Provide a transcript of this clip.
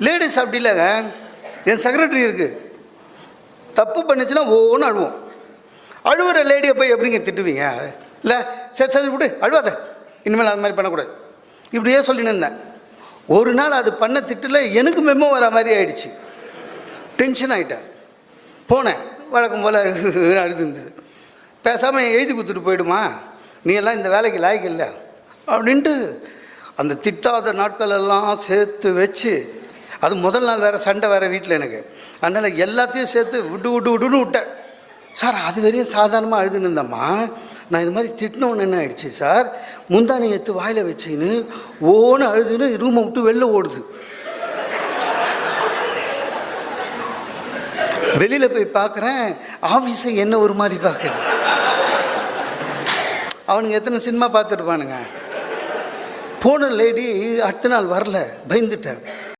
Ladies அப்படி இல்லைங்க. என் secretary இருக்குது, தப்பு பண்ணிச்சுன்னா ஒவ்வொன்று அழுவோம். அழுவுற லேடியை போய் எப்படிங்க திட்டுவீங்க? இல்லை சரி சரி விடு, அழுவாத, இனிமேல் அது மாதிரி பண்ணக்கூடாது, இப்படியே சொல்லின்னு இருந்தேன். ஒரு நாள் அது பண்ண திட்டில் எனக்கு மெமோ வர மாதிரி ஆயிடுச்சு. டென்ஷன் ஆகிட்டேன். போனேன், வழக்கம் போல் அழுது இருந்தது. பேசாமல் எழுதி கொடுத்துட்டு போயிடுமா, நீ எல்லாம் இந்த வேலைக்கு லாய்க்கு இல்லை அப்படின்ட்டு அந்த திட்டாத நாட்கள் எல்லாம் சேர்த்து வச்சு, அது முதல் நாள் வேறு சண்டை வேறு வீட்டில் எனக்கு, அதனால் எல்லாத்தையும் சேர்த்து விட்டுன்னு விட்டேன். சார் அது வரையும் சாதாரணமாக அழுதுன்னு இருந்தம்மா, நான் இது மாதிரி திட்டினவொன்னு என்ன ஆயிடுச்சு சார், முந்தானி எடுத்து வாயில் வச்சுன்னு ஓன்னு அழுதுன்னு ரூமை விட்டு வெளில ஓடுது. வெளியில் போய் பார்க்குறேன், ஆஃபீஸை என்ன ஒரு மாதிரி பார்க்குது. அவனுங்க எத்தனை சினிமா பார்த்துருப்பானுங்க. போன லேடி அடுத்த நாள் வரல, பயந்துட்டேன்.